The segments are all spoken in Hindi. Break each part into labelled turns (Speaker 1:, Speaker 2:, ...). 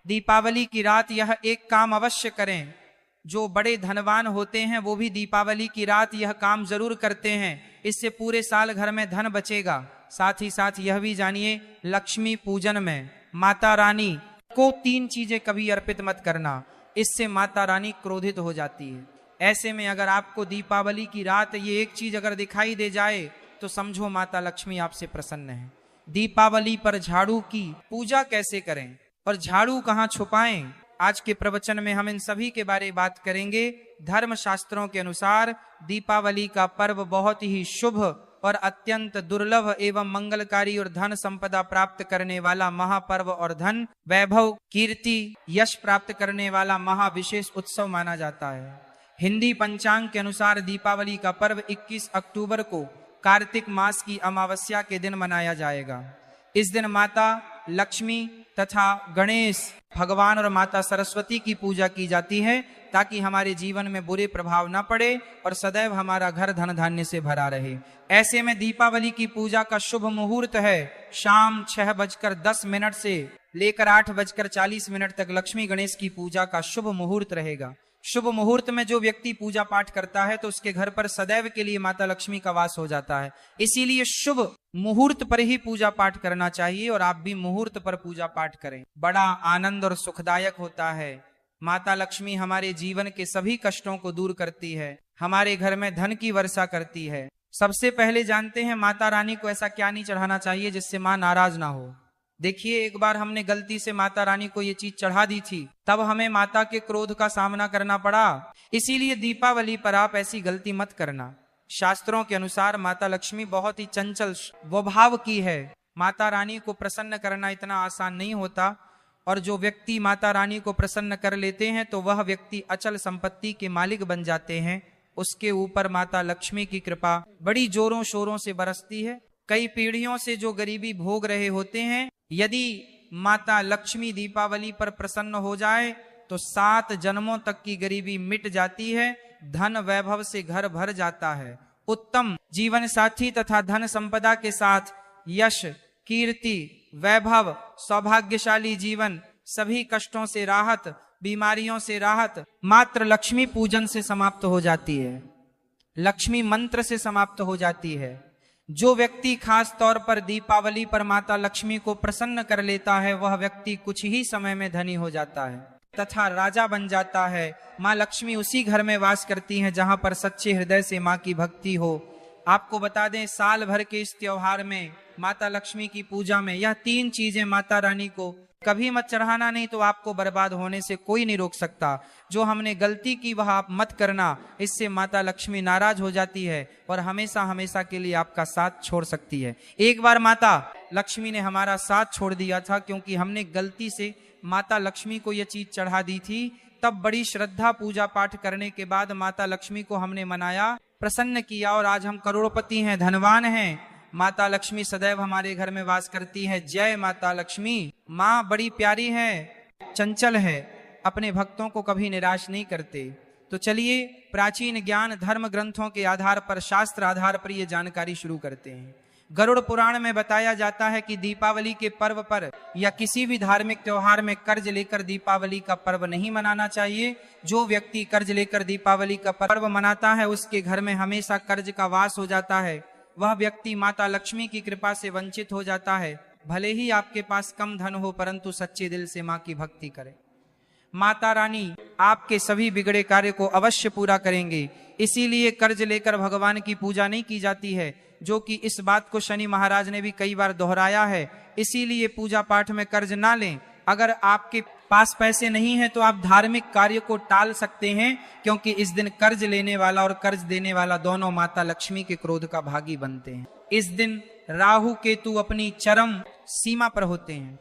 Speaker 1: दीपावली की रात यह एक काम अवश्य करें। जो बड़े धनवान होते हैं वो भी दीपावली की रात यह काम जरूर करते हैं। इससे पूरे साल घर में धन बचेगा। साथ ही साथ यह भी जानिए, लक्ष्मी पूजन में माता रानी को 3 चीजें कभी अर्पित मत करना, इससे माता रानी क्रोधित हो जाती है। ऐसे में अगर आपको दीपावली की रात ये एक चीज अगर दिखाई दे जाए तो समझो माता लक्ष्मी आपसे प्रसन्न है। दीपावली पर झाड़ू की पूजा कैसे करें और झाड़ू कहाँ छुपाएं, आज के प्रवचन में हम इन सभी के बारे में बात करेंगे। धर्म शास्त्रों के अनुसार दीपावली का पर्व बहुत ही शुभ और अत्यंत दुर्लभ एवं मंगलकारी और धन संपदा प्राप्त करने वाला महापर्व और धन वैभव कीर्ति यश प्राप्त करने वाला महाविशेष उत्सव माना जाता है। हिंदी पंचांग के अनुसार दीपावली का पर्व 21 अक्टूबर को कार्तिक मास की अमावस्या के दिन मनाया जाएगा। इस दिन माता लक्ष्मी तथा गणेश भगवान और माता सरस्वती की पूजा की जाती है ताकि हमारे जीवन में बुरे प्रभाव न पड़े और सदैव हमारा घर धन धान्य से भरा रहे। ऐसे में दीपावली की पूजा का शुभ मुहूर्त है शाम 6:10 से लेकर 8:40 तक लक्ष्मी गणेश की पूजा का शुभ मुहूर्त रहेगा। शुभ मुहूर्त में जो व्यक्ति पूजा पाठ करता है तो उसके घर पर सदैव के लिए माता लक्ष्मी का वास हो जाता है। इसीलिए शुभ मुहूर्त पर ही पूजा पाठ करना चाहिए और आप भी मुहूर्त पर पूजा पाठ करें। बड़ा आनंद और सुखदायक होता है। माता लक्ष्मी हमारे जीवन के सभी कष्टों को दूर करती है, हमारे घर में धन की वर्षा करती है। सबसे पहले जानते हैं माता रानी को ऐसा क्या नहीं चढ़ाना चाहिए जिससे मां नाराज ना हो। देखिए, एक बार हमने गलती से माता रानी को ये चीज चढ़ा दी थी, तब हमें माता के क्रोध का सामना करना पड़ा। इसीलिए दीपावली पर आप ऐसी गलती मत करना। शास्त्रों के अनुसार माता लक्ष्मी बहुत ही चंचल स्वभाव की है। माता रानी को प्रसन्न करना इतना आसान नहीं होता और जो व्यक्ति माता रानी को प्रसन्न कर लेते हैं तो वह व्यक्ति अचल संपत्ति के मालिक बन जाते हैं। उसके ऊपर माता लक्ष्मी की कृपा बड़ी जोरों शोरों से बरसती है। कई पीढ़ियों से जो गरीबी भोग रहे होते हैं, यदि माता लक्ष्मी दीपावली पर प्रसन्न हो जाए तो 7 जन्मों तक की गरीबी मिट जाती है, धन वैभव से घर भर जाता है। उत्तम जीवन साथी तथा धन संपदा के साथ यश कीर्ति वैभव सौभाग्यशाली जीवन, सभी कष्टों से राहत, बीमारियों से राहत मात्र लक्ष्मी पूजन से समाप्त हो जाती है, लक्ष्मी मंत्र से समाप्त हो जाती है। जो व्यक्ति खास तौर पर दीपावली पर माता लक्ष्मी को प्रसन्न कर लेता है वह व्यक्ति कुछ ही समय में धनी हो जाता है तथा राजा बन जाता है। माँ लक्ष्मी उसी घर में वास करती हैं जहां पर सच्चे हृदय से माँ की भक्ति हो। आपको बता दें, साल भर के इस त्योहार में माता लक्ष्मी की पूजा में यह 3 चीजें माता रानी को कभी मत चढ़ाना, नहीं तो आपको बर्बाद होने से कोई नहीं रोक सकता। जो हमने गलती की वह आप मत करना, इससे माता लक्ष्मी नाराज हो जाती है और हमेशा हमेशा के लिए आपका साथ छोड़ सकती है। एक बार माता लक्ष्मी ने हमारा साथ छोड़ दिया था क्योंकि हमने गलती से माता लक्ष्मी को यह चीज चढ़ा दी थी। तब बड़ी श्रद्धा पूजा पाठ करने के बाद माता लक्ष्मी को हमने मनाया, प्रसन्न किया और आज हम करोड़पति हैं, धनवान हैं। माता लक्ष्मी सदैव हमारे घर में वास करती है। जय माता लक्ष्मी। माँ बड़ी प्यारी है, चंचल है, अपने भक्तों को कभी निराश नहीं करते। तो चलिए प्राचीन ज्ञान धर्म ग्रंथों के आधार पर, शास्त्र आधार पर ये जानकारी शुरू करते हैं। गरुड़ पुराण में बताया जाता है कि दीपावली के पर्व पर या किसी भी धार्मिक त्योहार में कर्ज लेकर दीपावली का पर्व नहीं मनाना चाहिए। जो व्यक्ति कर्ज लेकर दीपावली का पर्व मनाता है उसके घर में हमेशा कर्ज का वास हो जाता है। वह व्यक्ति माता लक्ष्मी की कृपा से वंचित हो जाता है। भले ही आपके पास कम धन हो परंतु सच्चे दिल से माँ की भक्ति करें। माता रानी आपके सभी बिगड़े कार्य को अवश्य पूरा करेंगे। इसीलिए कर्ज लेकर भगवान की पूजा नहीं की जाती है, जो कि इस बात को शनि महाराज ने भी कई बार दोहराया है। इसीलिए पूजा पाठ में कर्ज ना लें। अगर आपके पास पैसे नहीं है तो आप धार्मिक कार्य को टाल सकते हैं, क्योंकि इस दिन कर्ज लेने वाला और कर्ज देने वाला दोनों माता लक्ष्मी के क्रोध का भागी बनते हैं। इस दिन राहु केतु अपनी चरम सीमा पर होते हैं।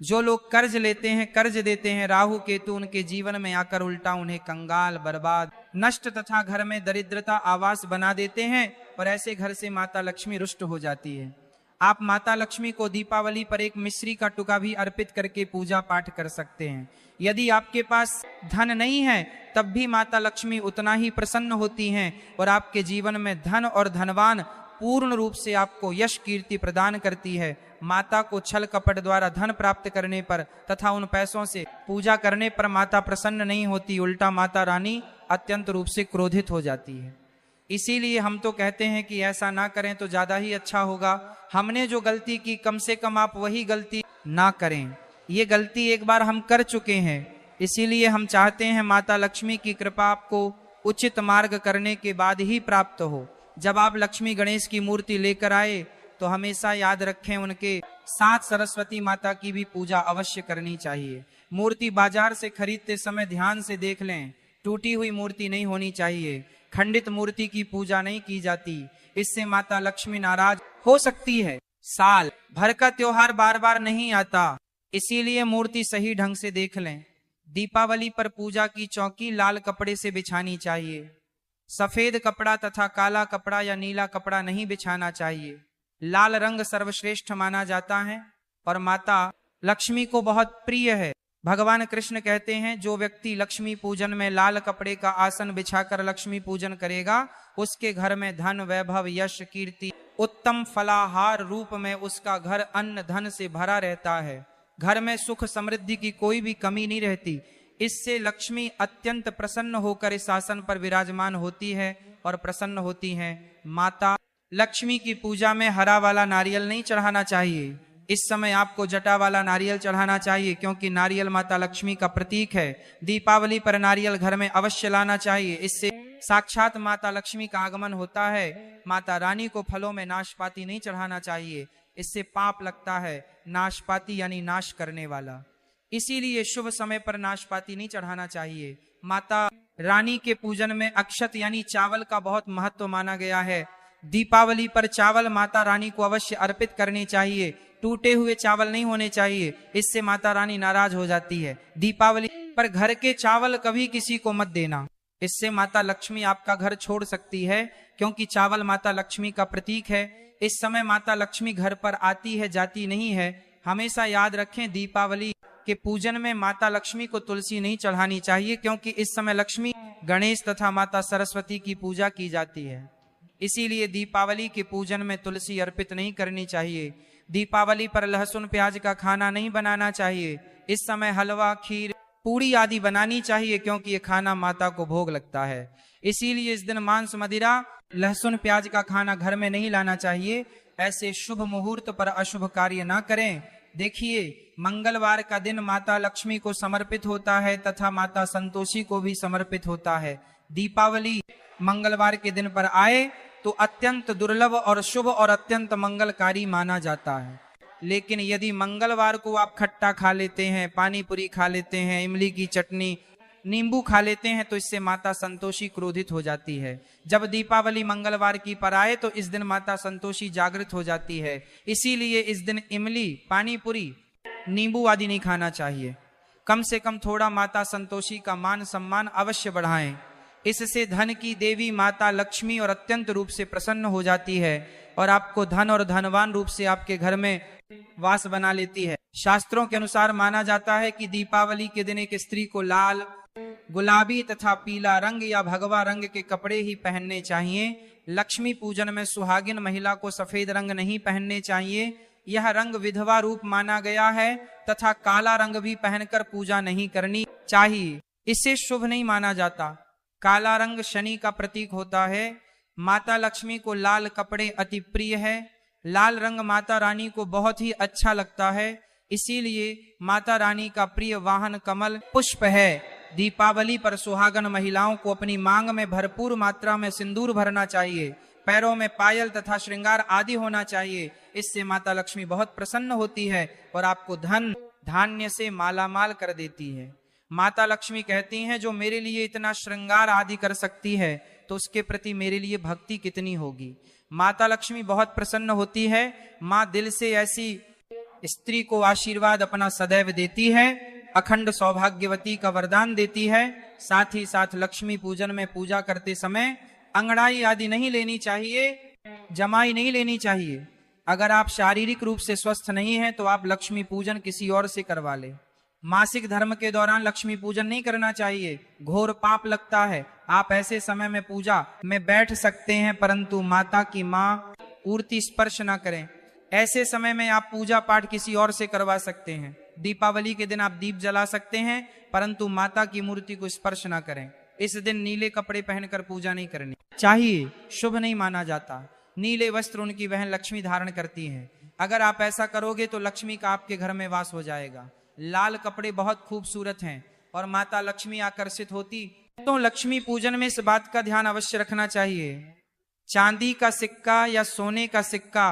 Speaker 1: जो लोग कर्ज लेते हैं, कर्ज देते हैं, राहु केतु उनके जीवन में आकर उल्टा उन्हें कंगाल, बर्बाद, नष्ट तथा घर में दरिद्रता आवास बना देते हैं और ऐसे घर से माता लक्ष्मी रुष्ट हो जाती है। आप माता लक्ष्मी को दीपावली पर एक मिश्री का टुका भी अर्पित करके पूजा पाठ कर सकते हैं। यदि आपके पास धन नहीं है तब भी माता लक्ष्मी उतना ही प्रसन्न होती हैं और आपके जीवन में धन और धनवान पूर्ण रूप से आपको यश कीर्ति प्रदान करती है। माता को छल कपट द्वारा धन प्राप्त करने पर तथा उन पैसों से पूजा करने पर माता प्रसन्न नहीं होती, उल्टा माता रानी अत्यंत रूप से क्रोधित हो जाती है। इसीलिए हम तो कहते हैं कि ऐसा ना करें तो ज्यादा ही अच्छा होगा। हमने जो गलती की कम से कम आप वही गलती ना करें। ये गलती एक बार हम कर चुके हैं, इसीलिए हम चाहते हैं माता लक्ष्मी की कृपा आपको उचित मार्ग करने के बाद ही प्राप्त हो। जब आप लक्ष्मी गणेश की मूर्ति लेकर आए तो हमेशा याद रखें उनके साथ सरस्वती माता की भी पूजा अवश्य करनी चाहिए। मूर्ति बाजार से खरीदते समय ध्यान से देख लें, टूटी हुई मूर्ति नहीं होनी चाहिए। खंडित मूर्ति की पूजा नहीं की जाती, इससे माता लक्ष्मी नाराज हो सकती है। साल भर का त्योहार बार बार नहीं आता, इसीलिए मूर्ति सही ढंग से देख लें। दीपावली पर पूजा की चौकी लाल कपड़े से बिछानी चाहिए। सफेद कपड़ा तथा काला कपड़ा या नीला कपड़ा नहीं बिछाना चाहिए। लाल रंग सर्वश्रेष्ठ माना जाता है और माता लक्ष्मी को बहुत प्रिय है। भगवान कृष्ण कहते हैं, जो व्यक्ति लक्ष्मी पूजन में लाल कपड़े का आसन बिछाकर लक्ष्मी पूजन करेगा, उसके घर में धन वैभव यश कीर्ति उत्तम फलाहार रूप में उसका घर अन्न धन से भरा रहता है। घर में सुख समृद्धि की कोई भी कमी नहीं रहती। इससे लक्ष्मी अत्यंत प्रसन्न होकर इस आसन पर विराजमान होती है और प्रसन्न होती है। माता लक्ष्मी की पूजा में हरा वाला नारियल नहीं चढ़ाना चाहिए। इस समय आपको जटा वाला नारियल चढ़ाना चाहिए, क्योंकि नारियल माता लक्ष्मी का प्रतीक है। दीपावली पर नारियल घर में अवश्य लाना चाहिए, इससे साक्षात माता लक्ष्मी का आगमन होता है। माता रानी को फलों में नाशपाती नहीं चढ़ाना चाहिए, इससे पाप लगता है। नाशपाती यानी नाश करने वाला, इसीलिए शुभ समय पर नाशपाती नहीं चढ़ाना चाहिए। माता रानी के पूजन में अक्षत यानी चावल का बहुत महत्व माना गया है। दीपावली पर चावल माता रानी को अवश्य अर्पित करनी चाहिए। टूटे हुए चावल नहीं होने चाहिए, इससे माता रानी नाराज हो जाती है। दीपावली पर घर के चावल कभी किसी को मत देना, इससे माता लक्ष्मी आपका घर छोड़ सकती है, क्योंकि चावल माता लक्ष्मी का प्रतीक है। इस समय माता लक्ष्मी घर पर आती है, जाती नहीं है। हमेशा याद रखें, दीपावली के पूजन में माता लक्ष्मी को तुलसी नहीं चढ़ानी चाहिए, क्योंकि इस समय लक्ष्मी गणेश तथा माता सरस्वती की पूजा की जाती है। इसीलिए दीपावली के पूजन में तुलसी अर्पित नहीं करनी चाहिए। दीपावली पर लहसुन प्याज का खाना नहीं बनाना चाहिए। इस समय हलवा खीर पूड़ी आदि बनानी चाहिए, क्योंकि ये खाना माता को भोग लगता है। इसीलिए इस दिन मांस मदिरा लहसुन प्याज का खाना घर में नहीं लाना चाहिए। ऐसे शुभ मुहूर्त पर अशुभ कार्य ना करें। देखिए, मंगलवार का दिन माता लक्ष्मी को समर्पित होता है तथा माता संतोषी को भी समर्पित होता है। दीपावली मंगलवार के दिन पर आए तो अत्यंत दुर्लभ और शुभ और अत्यंत मंगलकारी माना जाता है। लेकिन यदि मंगलवार को आप खट्टा खा लेते हैं, पानी पूरी खा लेते हैं, इमली की चटनी, नींबू खा लेते हैं, तो इससे माता संतोषी क्रोधित हो जाती है। जब दीपावली मंगलवार की पर आए तो इस दिन माता संतोषी जागृत हो जाती है। इसीलिए इस दिन इमली, पानी पूरी, नींबू आदि नहीं खाना चाहिए। कम से कम थोड़ा माता संतोषी का मान सम्मान अवश्य बढ़ाएं। इससे धन की देवी माता लक्ष्मी और अत्यंत रूप से प्रसन्न हो जाती है और आपको धन और धनवान रूप से आपके घर में वास बना लेती है। शास्त्रों के अनुसार माना जाता है कि दीपावली के दिन एक स्त्री को लाल, गुलाबी तथा पीला रंग या भगवा रंग के कपड़े ही पहनने चाहिए। लक्ष्मी पूजन में सुहागिन महिला को सफेद रंग नहीं पहनने चाहिए। यह रंग विधवा रूप माना गया है तथा काला रंग भी पहनकर पूजा नहीं करनी चाहिए, इसे शुभ नहीं माना जाता। काला रंग शनि का प्रतीक होता है। माता लक्ष्मी को लाल कपड़े अति प्रिय है। लाल रंग माता रानी को बहुत ही अच्छा लगता है, इसीलिए माता रानी का प्रिय वाहन कमल पुष्प है। दीपावली पर सुहागन महिलाओं को अपनी मांग में भरपूर मात्रा में सिंदूर भरना चाहिए। पैरों में पायल तथा श्रृंगार आदि होना चाहिए। इससे माता लक्ष्मी बहुत प्रसन्न होती है और आपको धन धान्य से मालामाल कर देती है। माता लक्ष्मी कहती हैं, जो मेरे लिए इतना श्रृंगार आदि कर सकती है तो उसके प्रति मेरे लिए भक्ति कितनी होगी। माता लक्ष्मी बहुत प्रसन्न होती है। माँ दिल से ऐसी स्त्री को आशीर्वाद अपना सदैव देती है, अखंड सौभाग्यवती का वरदान देती है। साथ ही साथ लक्ष्मी पूजन में पूजा करते समय अंगड़ाई आदि नहीं लेनी चाहिए, जमाई नहीं लेनी चाहिए। अगर आप शारीरिक रूप से स्वस्थ नहीं हैं तो आप लक्ष्मी पूजन किसी और से करवा ले। मासिक धर्म के दौरान लक्ष्मी पूजन नहीं करना चाहिए, घोर पाप लगता है। आप ऐसे समय में पूजा में बैठ सकते हैं, परंतु माता की माँ मूर्ति स्पर्श ना करें। ऐसे समय में आप पूजा पाठ किसी और से करवा सकते हैं। दीपावली के दिन आप दीप जला सकते हैं, परंतु माता की मूर्ति को स्पर्श ना करें। इस दिन नीले कपड़े पहनकर पूजा नहीं करनी चाहिए, शुभ नहीं माना जाता। नीले वस्त्र उनकी बहन लक्ष्मी धारण करती हैं। अगर आप ऐसा करोगे तो लक्ष्मी का आपके घर में वास हो जाएगा। लाल कपड़े बहुत खूबसूरत हैं और माता लक्ष्मी आकर्षित होती। तो लक्ष्मी पूजन में इस बात का ध्यान अवश्य रखना चाहिए, चांदी का सिक्का या सोने का सिक्का